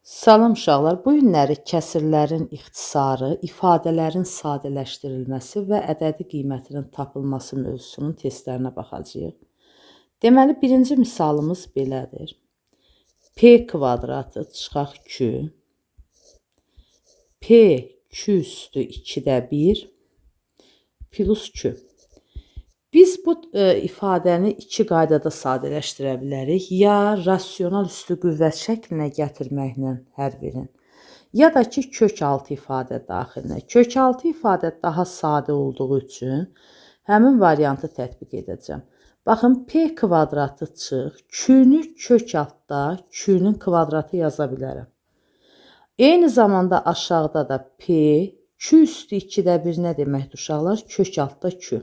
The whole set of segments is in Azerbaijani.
Salam uşaqlar, bu günləri kəsirlərin ixtisarı, ifadələrin sadələşdirilməsi və ədədi qiymətinin tapılması mövzusunun testlərinə baxacağıq. Deməli, birinci misalımız belədir. P kvadratı çıxaq Q, P Q üstü 2-də 1 plus Q. Biz bu ifadəni iki qaydada sadələşdirə bilərik. Ya rasional üstü qüvvət şəklinə gətirməklə hər birin, ya da ki, kök altı ifadə daxilinə. Kök altı ifadə daha sadə olduğu üçün həmin variantı tətbiq edəcəm. Baxın, P kvadratı çıx, Q-nü kök altda Q-nün kvadratı yaza bilərəm. Eyni zamanda aşağıda da P, Q üstü 2-də 1 nə deməkdir uşaqlar? Kök altda Q.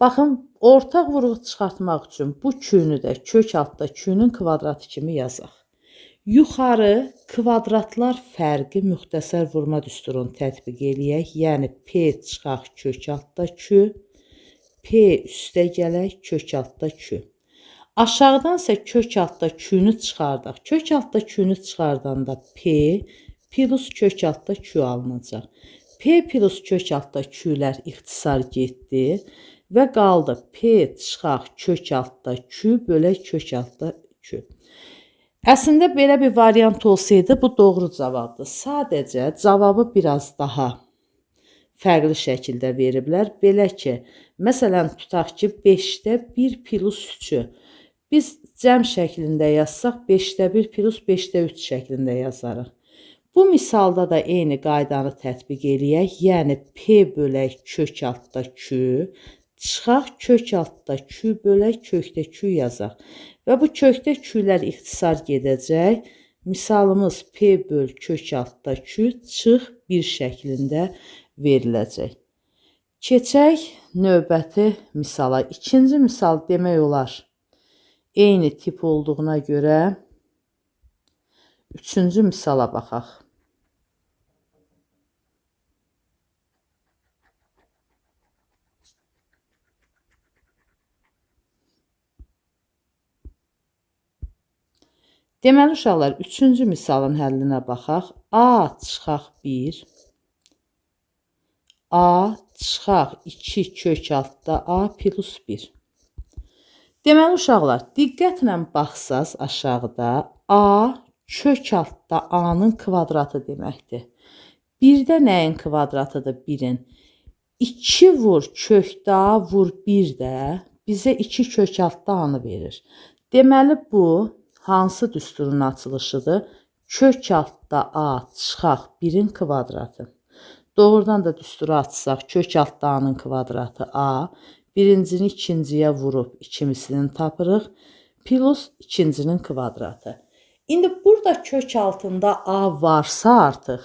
Baxın, ortaq vuruğu çıxartmaq üçün bu Q-nü də kök altda Q-nün kvadratı kimi yazaq. Yuxarı kvadratlar fərqi müxtəsər vurma düsturunu tətbiq eləyək. Yəni, P çıxaq kök altda Q, P üstə gələk kök altda Q. Aşağıdan isə kök altda Q-nü çıxardaq. Kök altda Q-nü çıxardanda P plus kök altda Q alınacaq. P plus kök altda Q-lər ixtisar getdi və qaldı P çıxaq kök altda Q bölək kök altda Q. Əslində belə bir variant olsaydı bu doğru cavabdır. Sadəcə cavabı biraz daha fərqli şəkildə veriblər. Belə ki, məsələn tutaq ki 5-də 1 plus 3-ü biz cəm şəklində yazsaq 5-də 1 plus 5-də 3 şəklində yazarıq. Bu misalda da eyni qaydanı tətbiq eləyək. Yəni P bölək kök altda Q çıxaq kök altda Q bölək kökdə Q yazaq. Və bu kökdə Q-lər ixtisar gedəcək. Misalımız P böl kök altda Q çıx 1 şəklində veriləcək. Keçək növbəti misala. İkinci misal demək olar eyni tip olduğuna görə üçüncü misala baxaq. Deməli uşaqlar, üçüncü misalın həllinə baxaq. A çıxaq 1, A çıxaq 2 kök altda A plus 1. Deməli uşaqlar, diqqətlə baxsaz aşağıda A kök altda A-nın kvadratı deməkdir. 1-də nəyin kvadratıdır? 1-in. 2 vur kökdə A vur 1 də bizə 2 kök altda A-nı verir. Deməli bu hansı düsturun açılışıdır? Kök altda A çıxaq 1-in kvadratı. Doğrudan da düsturu açsaq, kök altda A-nın kvadratı A, birincini ikinciyə vurub ikimisini tapırıq, plus ikincinin kvadratı. İndi burada kök altında A varsa artıq,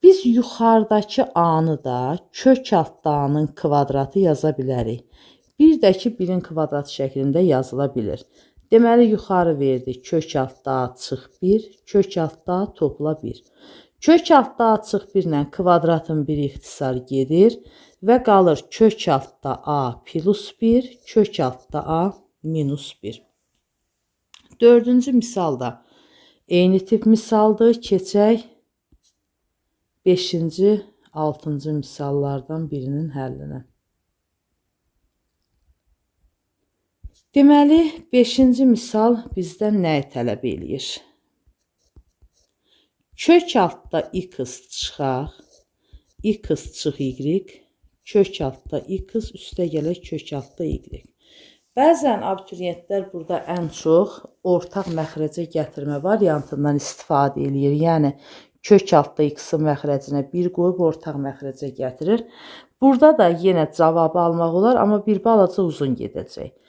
biz yuxarıdakı A-nı da kök altda A-nın kvadratı yaza bilərik. Bir də ki, 1-in kvadratı şəklində yazıla bilir. Deməli, yuxarı verdik. Kök altda A çıx 1, kök altda A topla 1. Kök altda A çıx 1 ilə kvadratın 1 ixtisar gedir və qalır kök altda A plus 1, kök altda A minus 1. Dördüncü misalda eyni tip misaldır. Keçək 5-ci, 6-cı misallardan birinin həllinə. Deməli, 5-ci misal bizdən nəyi tələb eləyir? Kök altda x çıxaq, x çıx y, kök altda x üstə gələk kök altda y. Bəzən abituriyentlər burada ən çox ortaq məxrəcə gətirmə variantından istifadə eləyir. Yəni, kök altda x-in məxrəcinə 1 qoyub ortaq məxrəcə gətirir. Burada da yenə cavabı almaq olar, amma bir balaca uzun gedəcək.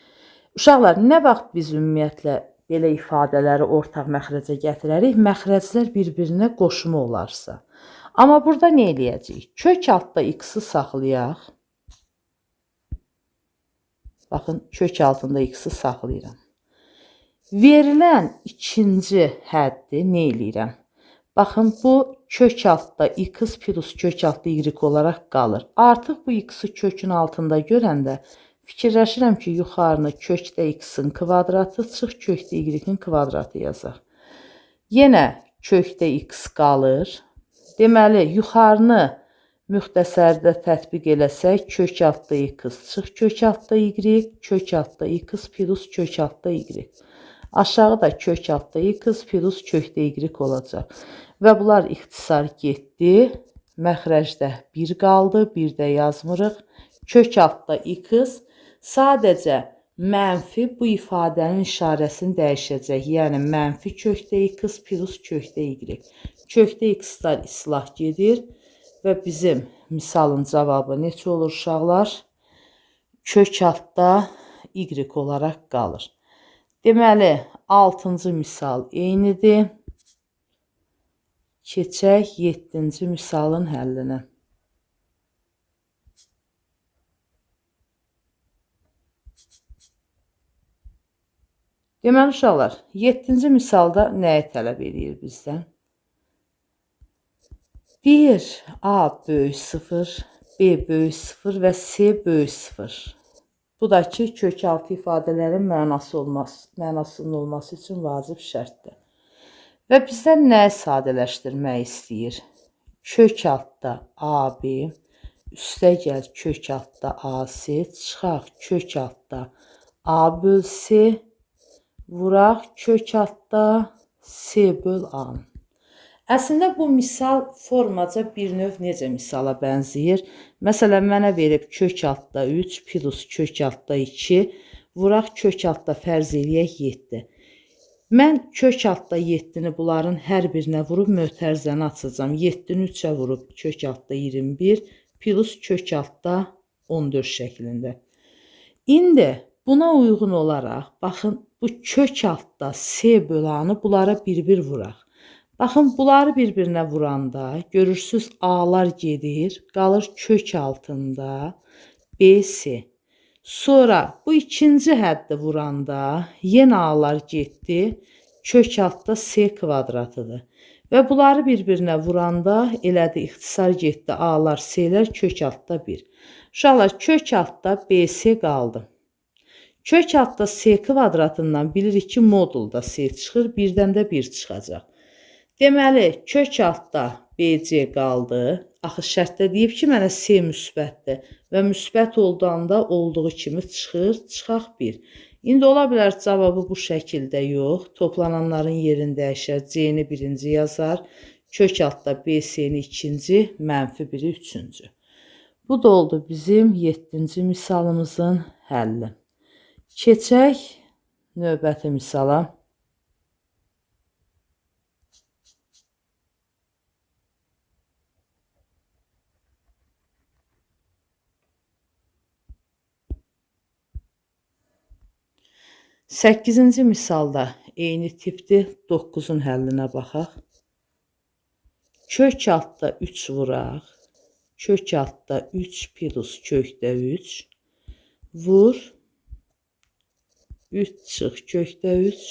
Uşaqlar, nə vaxt biz ümumiyyətlə belə ifadələri ortaq məxrəcə gətirərik? Məxrəclər bir-birinə qoşma olarsa. Amma burada nə eləyəcəyik? Kök altda x-i saxlayaq. Baxın, kök altında x-i saxlayıram. Verilən ikinci həddi nə eləyirəm? Baxın, bu kök altda x plus kök altda y olaraq qalır. Artıq bu x-i kökün altında görəndə fikirləşirəm ki, yuxarını kökdə x-in kvadratı çıx kökdə y-in kvadratı yazaq. Yenə kökdə x qalır. Deməli, yuxarını müxtəsərdə tətbiq eləsək, kök altda x çıx kök altda y, kök altda x plus kök altda y. Aşağı da kök altda x plus kökdə y olacaq. Və bunlar ixtisar getdi. Məxrəcdə 1 qaldı, 1 də yazmırıq. Kök altda x sadəcə mənfi bu ifadənin işarəsini dəyişəcək. Yəni, mənfi kökdə x plus kökdə y. Kökdə x-lar islah gedir və bizim misalın cavabı neçə olur uşaqlar? Kök altda y olaraq qalır. Deməli, 6-cı misal eynidir. Keçək 7-ci misalın həllinə. Deməli, uşaqlar, 7-ci misalda nəyi tələb edir bizdən? 1, A böyük 0, B böyük 0 və C böyük 0. Bu da ki, kök altı ifadələrin mənasının olması üçün vacib şərtdir. Və bizdən nəyi sadələşdirmək istəyir? Kök altda AB, üstə gəl kök altda AC, çıxaq kök altda A böl C, vuraq kök altda C böl A. Əslində bu misal formaca bir növ necə misala bənzəyir? Məsələn, mənə verib kök altda 3 plus kök altda 2, vuraq kök altda fərz eləyək 7. Mən kök altda 7-ni bunların hər birinə vurub mötərizəni açacağam. 7-ni 3-ə vurub kök altda 21 plus kök altda 14 şəklində. İndi buna uyğun olaraq, baxın, bu kök altda C bölanı bunlara bir-bir vuraq. Baxın, bunları bir-birinə vuranda görürsünüz A-lar gedir, qalır kök altında BC. Sonra bu ikinci həddi vuranda yenə A-lar getdi, kök altda C kvadratıdır. Və bunları bir-birinə vuranda elədi, ixtisar getdi, A-lar, C-lər kök altda 1. Uşaqlar, kök altda BC qaldı. Kök altda C kvadratından bilirik ki, modulda C çıxır, birdən də 1 çıxacaq. Deməli, kök altda BC qaldı. Axı şərtdə deyib ki, mənə C müsbətdir və müsbət olanda olduğu kimi çıxır, çıxaq 1. İndi ola bilər cavabı bu şəkildə yox, toplananların yerini dəyişər, C-ni birinci yazar, kök altda BC-ni ikinci, mənfi 1-i üçüncü. Bu da oldu bizim 7-ci misalımızın həlli. Keçək növbəti misala. Səkkizinci misalda eyni tipdir. 9-un həllinə baxaq. Kök altda 3 vuraq. Kök altda 3 plus kökdə 3. Vur. 3 çıx kökdə 3.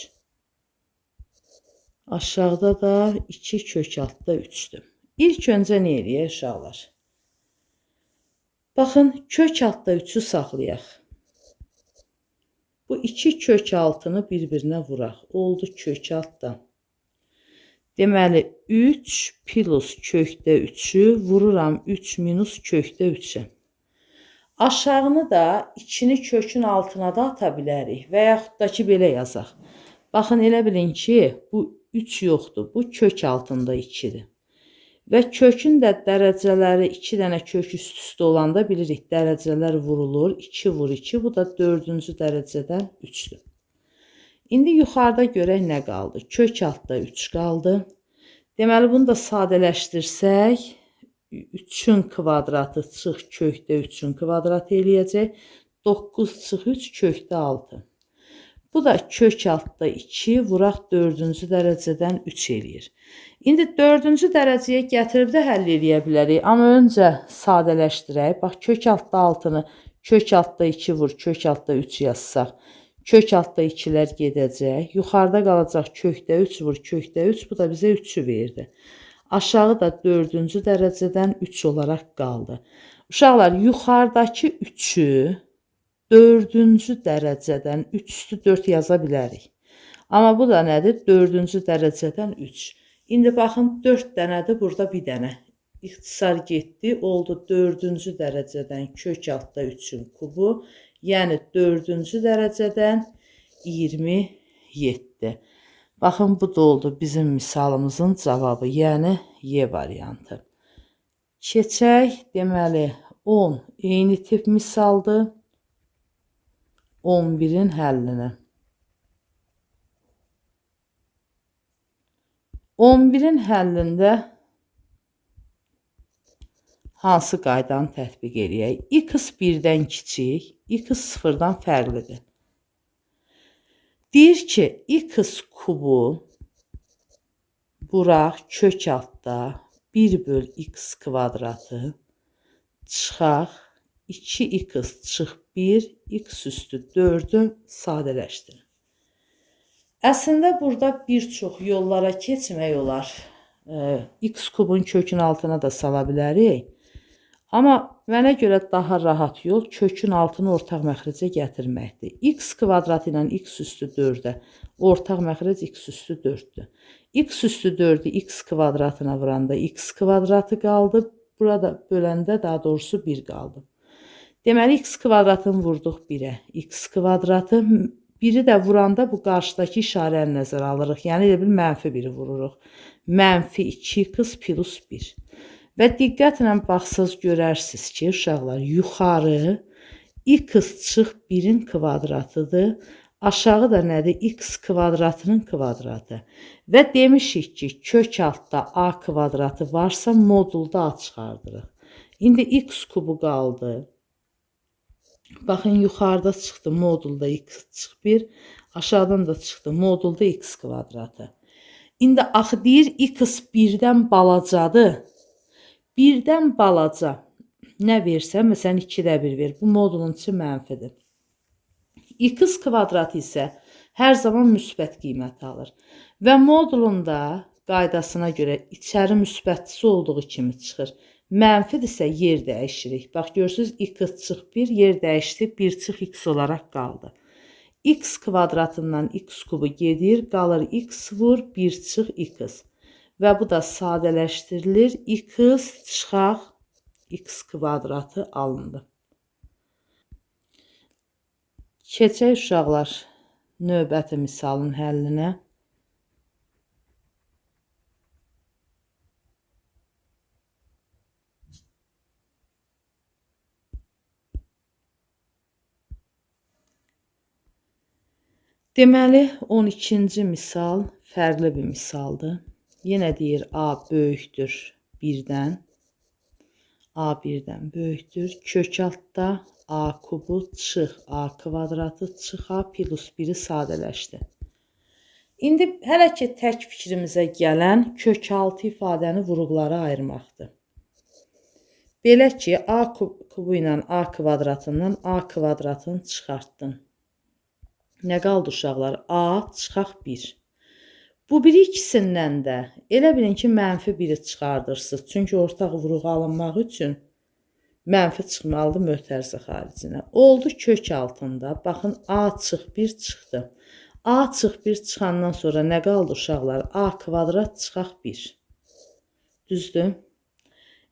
Aşağıda da 2 kök altda 3'dür. İlk öncə nə eləyək uşaqlar? Baxın, kök altda 3'ü saxlayaq. Bu 2 kök altını bir-birinə vuraq. Oldu kök altda. Deməli, 3 plus kökdə 3'ü vururam 3 minus kökdə 3'ə. Aşağını da 2'ni kökün altına da ata bilərik və yaxud da ki, belə yazaq. Baxın, elə bilin ki, bu 3 yoxdur. Bu kök altında 2'dir. Və kökün də dərəcələri 2 dənə kök üst-üstə olanda bilirik, dərəcələr vurulur. 2 vur 2, bu da 4-cü dərəcədən 3'dür. İndi yuxarıda görək nə qaldı? Kök altda 3 qaldı. Deməli, bunu da sadələşdirsək, 3'ün kvadratı çıx kökdə 3'ün kvadratı eləyəcək. 9 çıx 3 kökdə 6. Bu da kök altda 2, vuraq 4-cü dərəcədən 3 eləyir. İndi 4-cü dərəcəyə gətirib də həll eləyə bilərik. Amma öncə sadələşdirək. Bax, kök altda 6-nı kök altda 2 vur, kök altda 3 yazsaq. Kök altda 2'lər gedəcək. Yuxarıda qalacaq kökdə 3 vur, kökdə 3. Bu da bizə 3'ü verdi. Aşağı da 4-cü dərəcədən 3 olaraq qaldı. Uşaqlar, yuxarıdakı 3'ü 4-cü dərəcədən 3 üstü 4 yaza bilərik. Amma bu da nədir? 4-cü dərəcədən 3. İndi baxın 4 dənədir, burada bir dənə. İxtisar getdi, oldu 4-cü dərəcədən kök altda 3-ün kubu, yəni 4-cü dərəcədən 27. Baxın, bu da oldu bizim misalımızın cavabı, yəni Y variantı. Keçək, deməli 10 eyni tip misaldır. 11-in həllinə. 11-in həllində hansı qaydanı tətbiq eləyək? X 1-dən kiçik, X 0-dan fərqlidir. Deyir ki, X kubu buraq kök altda 1/x kvadratı çıxaq 2x çıx 1 x üstü 4-ü sadələşdirin. Əslində burada bir çox yollara keçmək olar. X kubun kökün altına da sala bilərik. Amma mənə görə daha rahat yol kökün altını ortaq məxrəcə gətirməkdir. X kvadratı ilə x üstü 4-ə ortaq məxrəc x üstü 4-dür. X üstü 4-ü x kvadratına vuranda x kvadratı qaldı. Burada böləndə daha doğrusu 1 qaldı. Deməli, x kvadratını vurduq 1-ə. X kvadratı 1-i də vuranda bu qarşıdakı işarəni nəzərə alırıq. Yəni, elə bil mənfi 1-i vururuq. Mənfi 2x plus 1. Və diqqətlə baxsaz görərsiniz ki, uşaqlar, yuxarı x çıx 1-in kvadratıdır. Aşağı da nədir? X kvadratının kvadratı. Və demişik ki, kök altda a kvadratı varsa modulda a çıxardırıq. İndi x kubu qaldı. Baxın, yuxarıda çıxdı modulda x çıx 1, aşağıdan da çıxdı modulda x kvadratı. İndi axı deyir x 1-dən balacadır. 1-dən balaca nə versə, məsələn 2-də 1 ver. Bu modulun içi mənfidir. X kvadratı isə hər zaman müsbət qiyməti alır. Və modulunda qaydasına görə içəri müsbətçisi olduğu kimi çıxır. Mənfidirsə yer dəyişirik. Bax, görürsünüz, x çıx 1, yer dəyişdi, 1 çıx x olaraq qaldı. X kvadratından x kubu gedir, qalır x vur, 1 çıx x. Və bu da sadələşdirilir, x çıxaq x kvadratı alındı. Keçək uşaqlar növbəti misalın həllinə. Deməli, 12-ci misal fərqli bir misaldır. Yenə deyir, a böyükdür 1-dən. A 1-dən böyükdür. Kök altda a kubu çıx, a kvadratı çıx, a plus 1-i sadələşdi. İndi hələ ki tək fikrimizə gələn kök altı ifadəni vuruqlara ayırmaqdır. Belə ki, a kubu ilə a kvadratından a kvadratını çıxartdın. Nə qaldı uşaqlar? A çıxaq 1. Bu biri ikisindən də elə bilin ki, mənfi 1-i çıxardırsınız. Çünki ortaq vuruq alınmaq üçün mənfi çıxmalıdır mötərizə xaricinə. Oldu kök altında. Baxın, a çıx 1 çıxdı. A çıx 1 çıxandan sonra nə qaldı uşaqlar? A kvadrat çıxaq 1. Düzdür?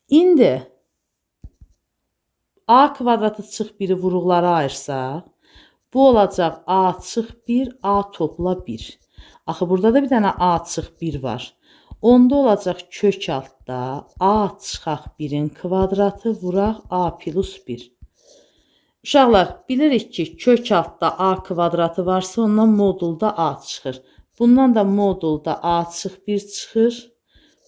İndi a kvadratı çıx 1-i vuruqlara ayırsaq, bu olacaq a çıx 1, a topla 1. Axı, burada da bir dənə a çıx 1 var. Onda olacaq kök altda a çıxaq 1-in kvadratı vuraq a plus 1. Uşaqlar, bilirik ki, kök altda a kvadratı varsa ondan modulda a çıxır. Bundan da modulda a çıx 1 çıxır.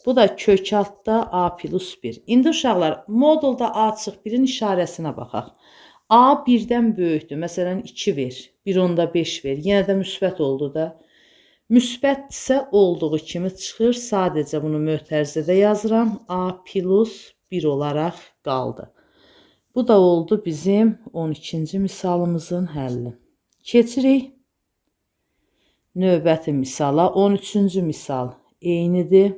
Bu da kök altda a plus 1. İndi uşaqlar, modulda a çıx 1-in işarəsinə baxaq. A 1-dən böyükdür. Məsələn, 2 ver. 1 onda 5 ver. Yenə də müsbət oldu da. Müsbətdirsə olduğu kimi çıxır. Sadəcə bunu mötərizədə yazıram. A plus 1 olaraq qaldı. Bu da oldu bizim 12-ci misalımızın həlli. Keçirik növbəti misala. 13-cü misal eynidir.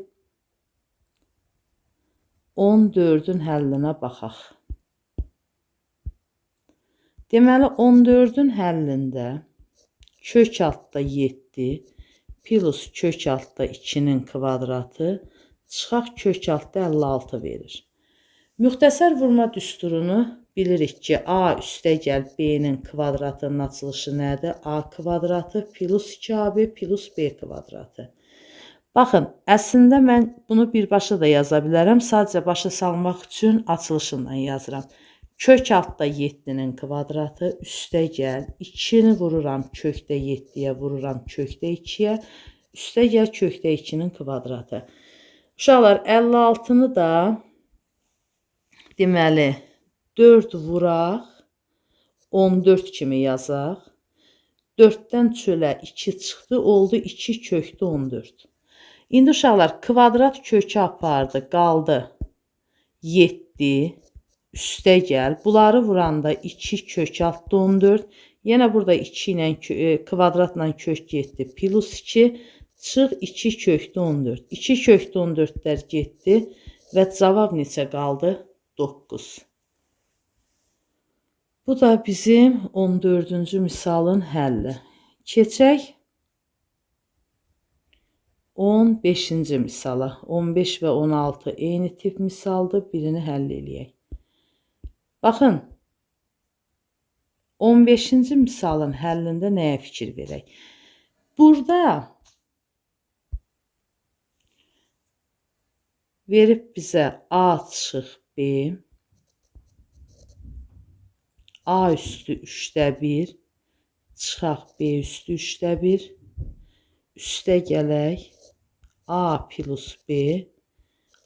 14-ün həllinə baxaq. Deməli, 14-ün həllində kök altda 7, plus kök altda 2-nin kvadratı çıxaq kök altda 56 verir. Müxtəsər vurma düsturunu bilirik ki, A üstəgəl B-nin kvadratının açılışı nədir? A kvadratı plus 2AB plus B kvadratı. Baxın, əslində mən bunu birbaşa da yaza bilərəm. Sadəcə başa salmaq üçün açılışından yazıram. Kök altda 7-nin kvadratı üstəgəl 2-ni vururam kökdə 7-yə, vururam kökdə 2-yə, üstəgəl kökdə 2-nin kvadratı. Uşaqlar, 56-nı da deməli 4 vuraq, 14 kimi yazaq. 4-dən çölə 2 çıxdı, oldu 2 kökdə 14. İndi uşaqlar, kvadrat kökü apardı, qaldı 7, üstəgəl. Bunları vuranda 2 kök altda 14. Yenə burada 2 ilə kvadratla kök getdi, plus 2, çıx 2 kökdə 14. 2 kökdə 14-lər getdi və cavab neçə qaldı? 9. Bu da bizim 14-cü misalın həlli. Keçək 15-ci misala. 15 və 16 eyni tip misaldır. Birini həll eləyək. Baxın, 15-ci misalın həllində nəyə fikir verək? Burada verib bizə A çıxıq B, A üstü 3-də 1, çıxaq B üstü 3-də 1, üstə gələk A plus B,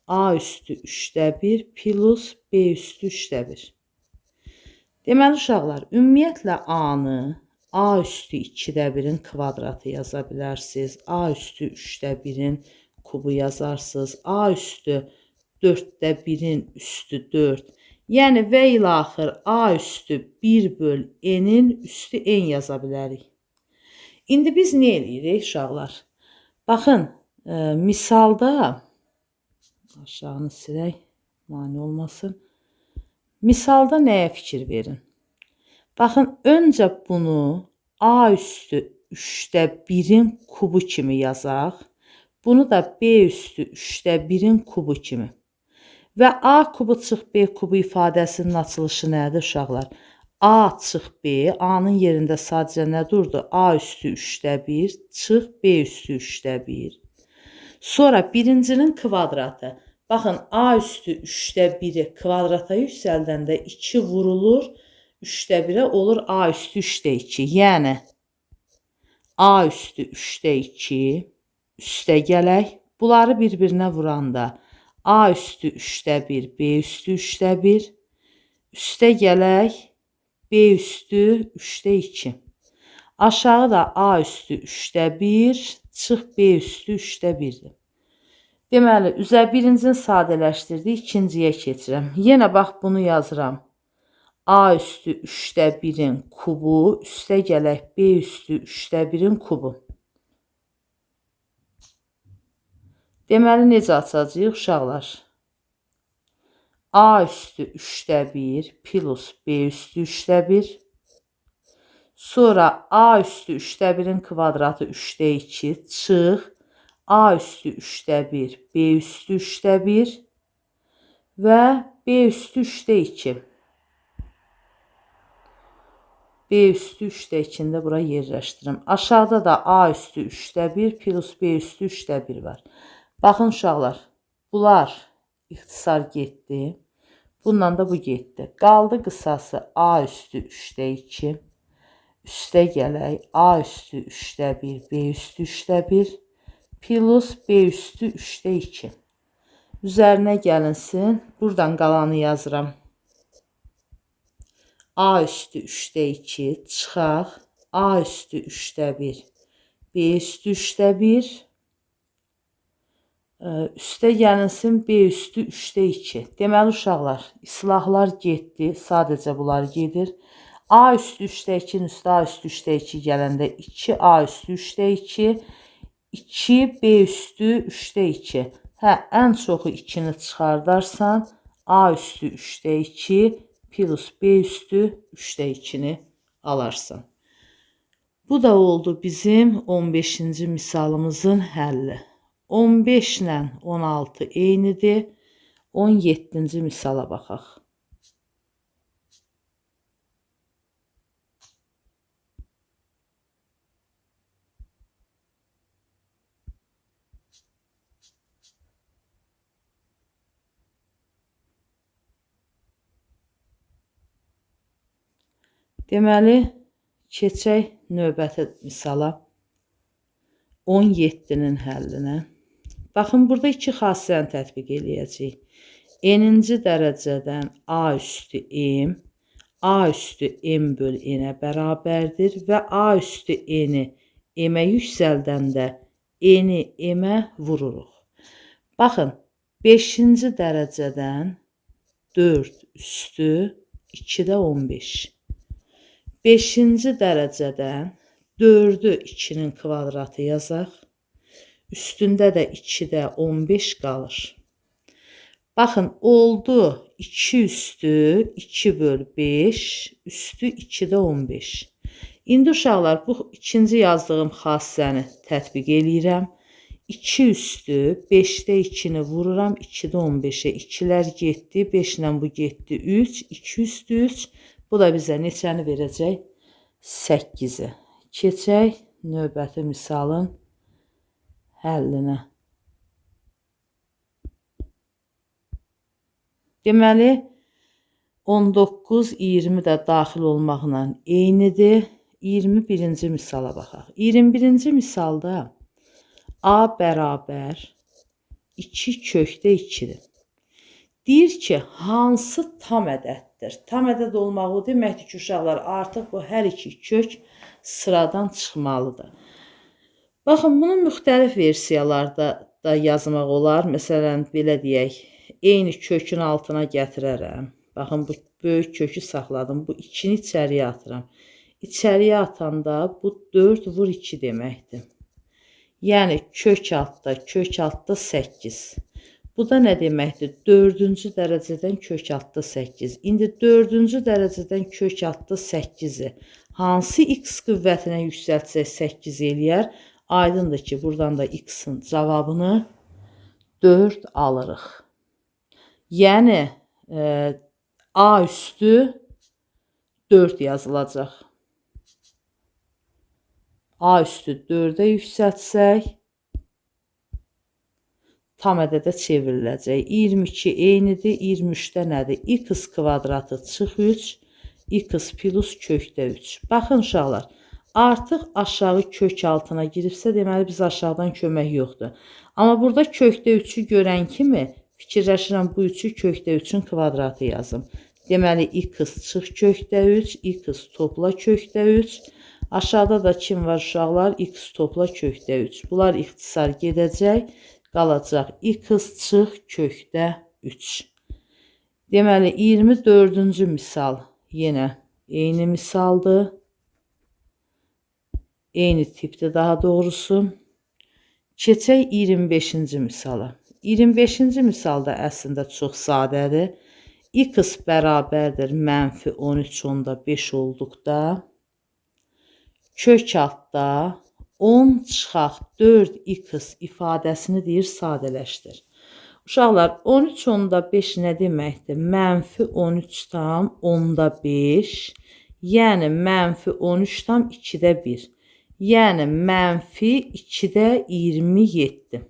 A üstü 3-də 1 plus B üstü 3-də 1. Deməli, uşaqlar, ümumiyyətlə A-nı A üstü 2-də 1-in kvadratı yaza bilərsiniz. A üstü 3-də 1-in kubu yazarsınız. A üstü 4-də 1-in üstü 4. Yəni və ilaxır A üstü 1 böl N-in üstü N yaza bilərik. İndi biz nə eləyirik uşaqlar? Baxın, misalda, aşağını silək, mane olmasın. Misalda nəyə fikir verin? Baxın, öncə bunu A üstü 3-də 1-in kubu kimi yazaq. Bunu da B üstü 3-də 1-in kubu kimi. Və A kubu çıx B kubu ifadəsinin açılışı nədir uşaqlar? A çıx B, A-nın yerində sadəcə nə durdu? A üstü 3-də 1, çıx B üstü 3-də 1. Sonra birincinin kvadratı. Baxın, A üstü 3-də 1-i kvadrata yüksəldəndə 2 vurulur, 3-də 1-ə olur A üstü 3-də 2. Yəni, A üstü 3-də 2, üstə gələk. Bunları bir-birinə vuranda A üstü 3-də 1, B üstü 3-də 1, üstə gələk, B üstü 3-də 2. Aşağı da A üstü 3-də 1, çıx B üstü 3-də 1-dir. Deməli, üzə birincini sadələşdirdi, ikinciyə keçirəm. Yenə bax, bunu yazıram. A üstü 3-də 1-in kubu, üstə gələk B üstü 3-də 1-in kubu. Deməli, necə açacağıq uşaqlar? A üstü 3-də 1 plus B üstü 3-də 1. Sonra A üstü 3-də 1-in kvadratı 3-də 2, çıx. A üstü 3-də 1, B üstü 3-də 1 və B üstü 3-də 2. B üstü 3-də 2-ni də bura yerləşdirim. Aşağıda da A üstü 3-də 1 plus B üstü 3-də 1 var. Baxın uşaqlar, bunlar ixtisar getdi. Bununla da bu getdi. Qaldı qısası A üstü 3-də 2. Üstə gələk A üstü 3-də 1, B üstü 3-də 1 plus B üstü 3-də 2. Üzərinə gəlinsin. Buradan qalanı yazıram. A üstü 3-də 2 çıxaq. A üstü 3-də 1, B üstü 3-də 1. Üstə gəlinsin B üstü 3-də 2. Deməli, uşaqlar, islahlar getdi. Sadəcə bunlar gedir. A üstü 3-də 2-nin üstü A üstü 3-də 2 gələndə 2 A üstü 3-də 2, 2 B üstü 3-də 2. Hə, ən çoxu 2-ni çıxardarsan, A üstü 3-də 2 plus B üstü 3-də 2-ni alarsan. Bu da oldu bizim 15-ci misalımızın həlli. 15 ilə 16 eynidir. 17-ci misala baxaq. Deməli, keçək növbəti misala. 17-nin həllinə. Baxın, burada iki xassiyəni tətbiq eləyəcəyik. N-ci dərəcədən A üstü M, A üstü M böl N-ə bərabərdir və A üstü N-i M-ə yüksəldəndə N-i M-ə vururuq. Baxın, 5-ci dərəcədən 4 üstü 2-də 15. 5-ci dərəcədən 4-ü 2-nin kvadratı yazaq. Üstündə də 2-də 15 qalır. Baxın, oldu 2 üstü 2 böl 5 üstü 2-də 15. İndi uşaqlar, bu ikinci yazdığım xassiyəni tətbiq eləyirəm. 2 üstü 5-də 2-ni vururam 2-də 15-ə. 2-lər getdi, 5 ilə bu getdi 3, 2 üstü 3. Bu da bizə neçəni verəcək? 8-i. Keçək növbəti misalın həllinə. Deməli, 19, 20 də daxil olmaqla eynidir. 21-ci misala baxaq. 21-ci misalda A bərabər 2 kökdə 2-dir. Deyir ki, hansı tam ədəddir? Tam ədəd olmaq o deməkdir ki, uşaqlar, artıq bu hər iki kök sıradan çıxmalıdır. Baxın, bunu müxtəlif versiyalarda da yazmaq olar. Məsələn, belə deyək, eyni kökün altına gətirərəm. Baxın, bu böyük kökü saxladım. Bu 2-ni içəriyə atıram. İçəriyə atanda bu 4 vur 2 deməkdir. Yəni, kök altda 8. Bu da nə deməkdir? 4-cü dərəcədən kök altda 8. İndi 4-cü dərəcədən kök altda 8-i hansı x qüvvətinə yüksəltsək 8 eləyər? Aydındır ki, buradan da x-in cavabını 4 alırıq. Yəni, A üstü 4 yazılacaq. A üstü 4-ə yüksəltsək, tam ədədə çevriləcək. 22 eynidir, 23-də nədir? X kvadratı çıx 3, x plus kökdə 3. Baxın uşaqlar, artıq aşağı kök altına giribsə, deməli biz aşağıdan kömək yoxdur. Amma burada kökdə 3-ü görən kimi fikirləşirəm bu 3-ü kökdə 3-ün kvadratı yazım. Deməli x çıx kökdə 3, x topla kökdə 3. Aşağıda da kim var uşaqlar? X topla kökdə 3. Bunlar ixtisar gedəcək. Qalacaq x çıx kökdə 3. Deməli, 24-cü misal yenə eyni misaldır. Eyni tipdir daha doğrusu. Keçək 25-ci misala. 25-ci misalda əslində çox sadədir. X bərabərdir mənfi 13/5 olduqda kök altda 10 çıxaq 4x ifadəsini deyir sadələşdir. Uşaqlar, 13/5 nə deməkdir? Mənfi 13/10/5, yəni mənfi 13/2-də 1, yəni mənfi 2-də 27.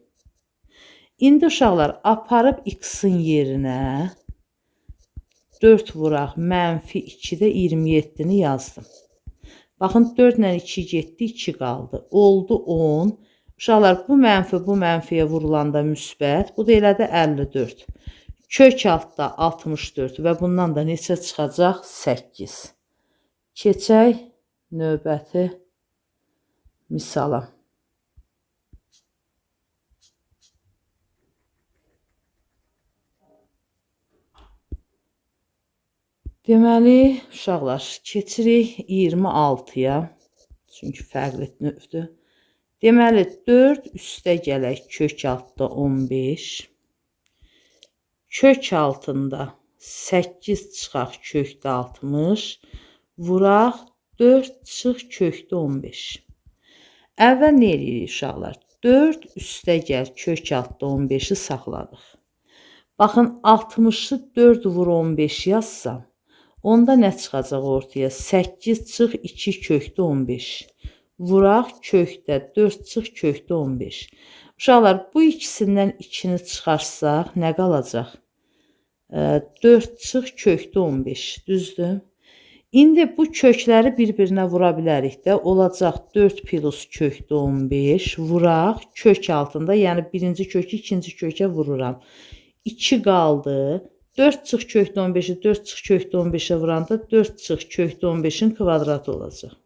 İndi uşaqlar, aparıb x-in yerinə 4 vuraq, mənfi 2-də 27-ni yazdım. Baxın, 4 ilə 2 getdi, 2 qaldı. Oldu 10. Uşaqlar, bu mənfi bu mənfiyə vurulanda müsbət. Bu da elədi 54. Kök altda 64 və bundan da neçə çıxacaq? 8. Keçək növbəti misala. Deməli, uşaqlar, keçirik 26-ya. Çünki fərqli növdür. Deməli, 4 üstə gələk kök altda 15. Kök altında 8 çıxaq kökdə 60. Vuraq 4 çıx kökdə 15. Əvvəl nə edirik uşaqlar? 4 üstə gəl kök altda 15-i saxladıq. Baxın 60-ı 4 vur 15 yazsam, onda nə çıxacaq ortaya? 8 çıx 2 kökdə 15. Vuraq kökdə 4 çıx kökdə 15. Uşaqlar, bu ikisindən 2-ni çıxarsaq nə qalacaq? 4 çıx kökdə 15, düzdür? İndi bu kökləri bir-birinə vura bilərik də. Olacaq 4 plus kökdə 15 vuraq kök altında. Yəni birinci kökü ikinci kökə vururam. 2 qaldı. 4 çıx kökdə 15-i 4 çıx kökdə 15-ə vuranda 4 çıx kökdə 15-in kvadratı olacaq.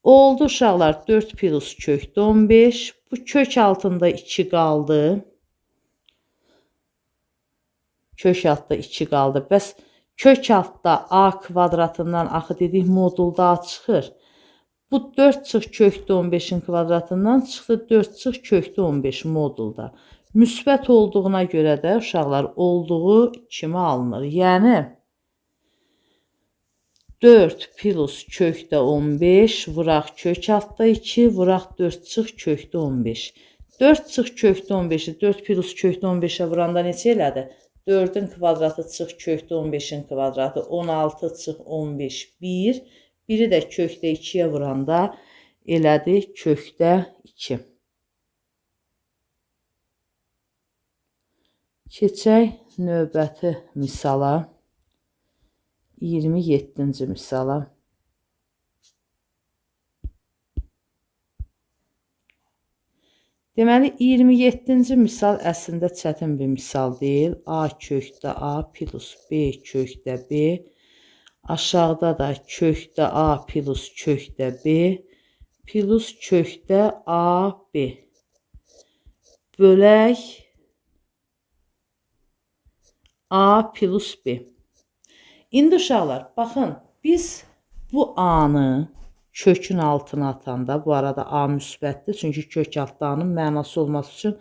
Oldu uşaqlar 4 plus kökdə 15. Bu kök altında 2 qaldı. Kök altda 2 qaldı. Bəs kök altda a kvadratından axı dedik modulda a çıxır. Bu 4 çıx kökdə 15-in kvadratından çıxdı 4 çıx kökdə 15 modulda. Müsbət olduğuna görə də uşaqlar olduğu kimi alınır. Yəni 4 plus kökdə 15 vuraq kök altda 2 vuraq 4 çıx kökdə 15. 4 çıx kökdə 15-i 4 plus kökdə 15-ə vuranda neçə elədi? 4-ün kvadratı çıx kökdə 15-in kvadratı 16 çıx 15 1. Biri də kökdə 2-yə vuranda elədi kökdə 2. Keçək növbəti misala. 27-ci misala. Deməli, 27-ci misal əslində çətin bir misal deyil. A kökdə A plus B kökdə B. Aşağıda da kökdə A plus kökdə B plus kökdə AB. Bölək A plus B. İndi uşaqlar, baxın, biz bu A-nı kökün altına atanda, bu arada A müsbətdir, çünki kök altda A-nın mənası olması üçün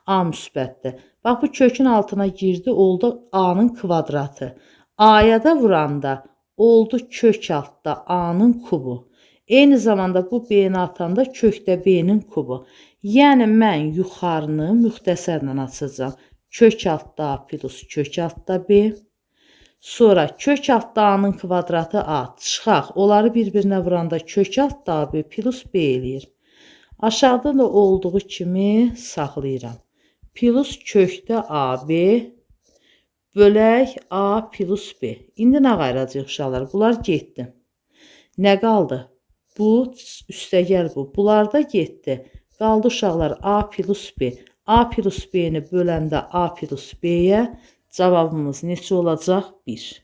A müsbətdir. Bax, bu kökün altına girdi, oldu A-nın kvadratı. A-ya da vuranda oldu kök altda A-nın kubu. Eyni zamanda bu B-ni atanda kökdə B-nin kubu. Yəni, mən yuxarını müxtəsərlə açacağım. Kök altda A plus kök altda B. Sonra kök altda A-nın kvadratı A. Çıxaq. Onları bir-birinə vuranda kök altda AB plus B eləyir. Aşağıda da olduğu kimi saxlayıram. Plus kökdə AB bölək A plus B. İndi nə qayıracaq uşaqlar? Bunlar getdi. Nə qaldı? Bu üstəgəl bu. Bunlar da getdi. Qaldı uşaqlar A plus B. A plus B-ni böləndə A plus B-yə cavabımız neçə olacaq? 1.